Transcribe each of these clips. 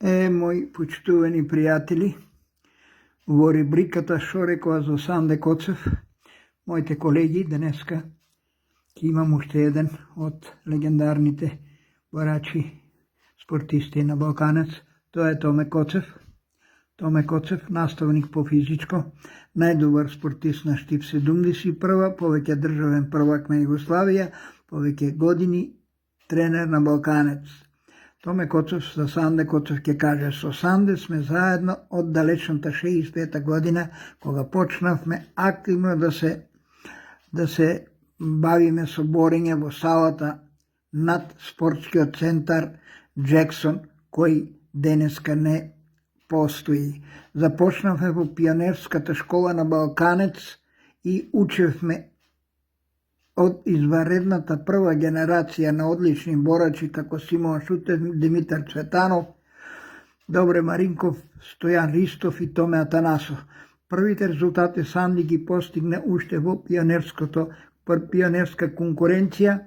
Мои почитувани пријатели, во рубриката Шо рекоа за Санде Коцев, моите колеги, денеска ќе имам уште еден од легендарните борачи, спортисти на Балканец. Тоа е Томе Коцев. Томе Коцев, наставник по физичко, најдобар спортист на Штип 71, повеќе државен првак на Југославија, повеќе години тренер на Балканец. Томе Коцев за Санде Коцев ќе каже: со Санде сме заедно од далечната 65 година, кога почнавме активно да се бавиме со борење во салата над спортскиот центар Джексон, кој денеска не постои. Започнавме во пионерската школа на Балканец и учевме од изваредната прва генерација на одлични борачи како Симон Шутев, Димитар Цветанов, Добре Маринков, Стојан Ристов и Томе Атанасов. Првите резултати Санди ги постигна уште во пионерска конкуренција,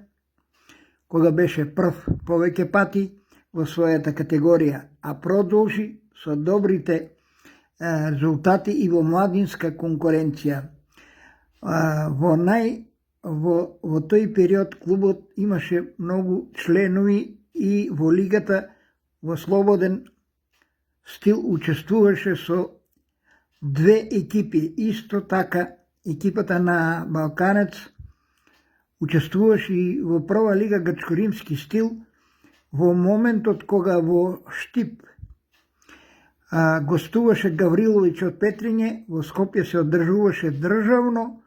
кога беше прв повеќе пати во својата категорија, а продолжи со добрите резултати и во младинска конкуренција. Во тој период клубот имаше многу членови и во лигата во слободен стил учествуваше со две екипи. Исто така екипата на Балканец учествуваше и во прва лига грчко-римски стил во моментот кога во Штип гостуваше Гавриловиќ од Петриње, во Скопје се одржуваше државно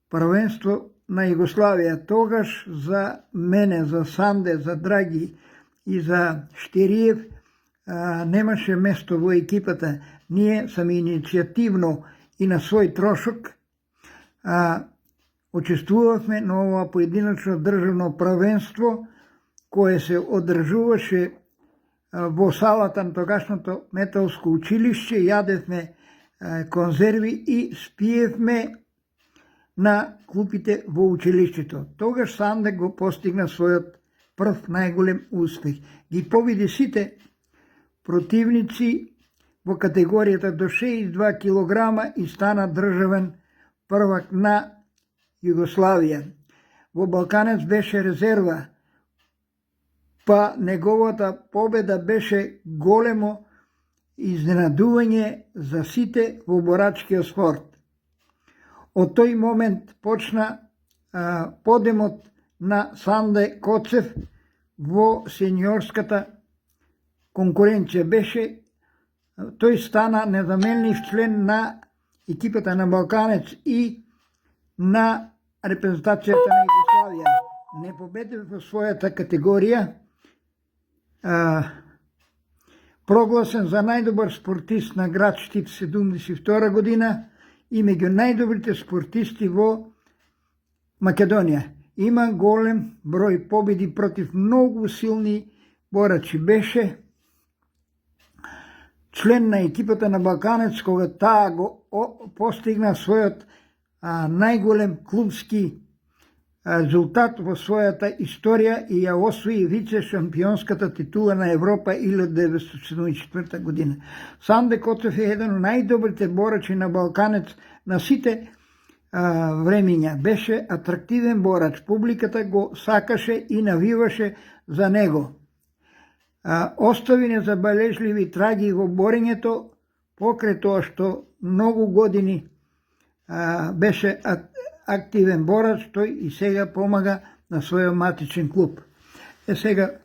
првенство на Југославија. Тогаш за мене, за Санде, за Драги и за Штериев немаше место во екипата. Ние сами иницијативно и на свој трошок учествувавме на ова поединечно државно првенство, кое се одржуваше во салата на тогашното металско училиште. Јадевме конзерви и спиевме на клупите во училиштето. Тогаш Санде го постигна својот прв најголем успех. Ги победи сите противници во категоријата до 62 килограма и стана државен првак на Југославија. Во Балканец беше резерва, па неговата победа беше големо изненадување за сите во борачкиот спорт. Од тој момент почна подемот на Санде Коцев во сениорската конкуренција. Тој стана незаменлив член на екипата на Балканец и на репрезентацијата на Југославија. Не победил во својата категорија, прогласен за најдобар спортист на град Штип 72 година и меѓу најдобрите спортисти во Македонија. Има голем број победи против многу силни борачи. Беше член на екипата на Балканец кога таа го постигна својот најголем клубски резултат во својата историја и ја освои вице шампионската титула на Европа 1974 година. Санде Коцев е еден од најдобрите борачи на Балканец на сите времиња. Беше атрактивен борач, публиката го сакаше и навиваше за него. Остави незабележливи траги во борењето, покрај тоа што многу години беше активен борач, тој и сега помага на својот матичен клуб. Сега,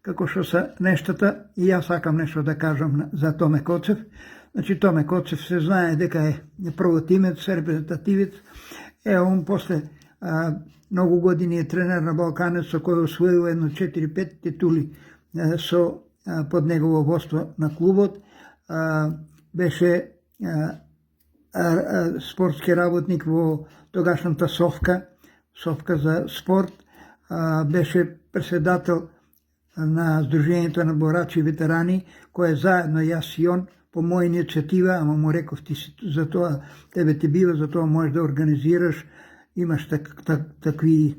како што се нештата, и јас сакам нешто да кажам за Томе Коцев. Значи, Томе Коцев се знае дека е провотимец, репрезентативец. Он после многу години е тренер на Балканец, со кој освоил едно 4-5 титули под негово водство на клубот. Беше спортски работник во тогашната Совка за спорт. Беше председател на Сдруженијето на борачи и ветерани, кој заедно јас и он по моја иницијатива, ама му реков ти за тоа, тебе ти бива, за тоа можеш да организираш, имаш такви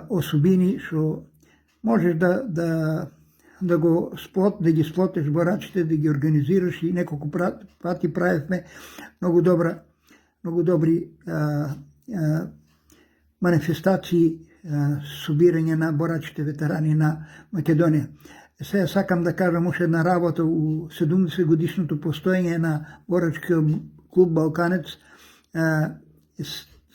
особини што можеш да да ги сплотиш борачите, да ги организираш и неколко пъти правихме много добри манифестации, събиране на борачите ветерани на Македония. Сега сакам да кажам още една работа. У 70 годишното постояние на борачкия клуб Балканец,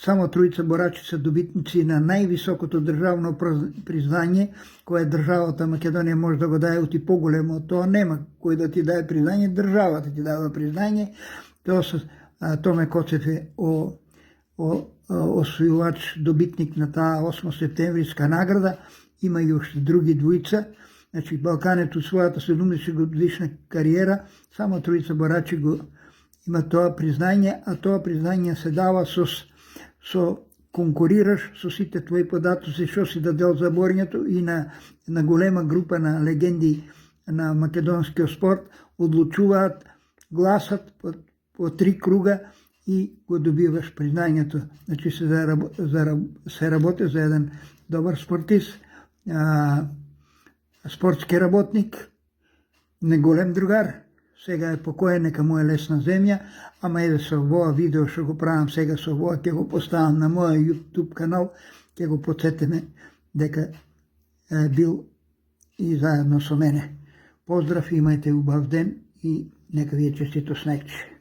само троица борачи са добитници на най-високото държавно признание, кое държавата Македония може да го даде от и по-големо от това. Нема кой да ти даде признание, държавата ти дава признание. Томе Коцев е освоювач, добитник на тази 8 септемврийска награда. Има и още други двоица. Значи Балканец от своята 70 годишна кариера, само троица борачи го има това признание, а това признание се дава со конкурираш со сите твои податоци, што си дадел за борњето и на голема група на легенди на македонскиот спорт одлучуваат, гласат по 3 круга и го добиваш признанието. Значи се работи за еден добар спортист, спортски работник, неголем другар. Сега е покоен, нека му е лесна земја, ама еве со овоа видео што го правам сега, со овоа ќе го поставам на мојот YouTube канал, ќе го подсетиме дека е бил и заедно со мене. Поздрав, имајте убав ден и нека ви е честито снејче.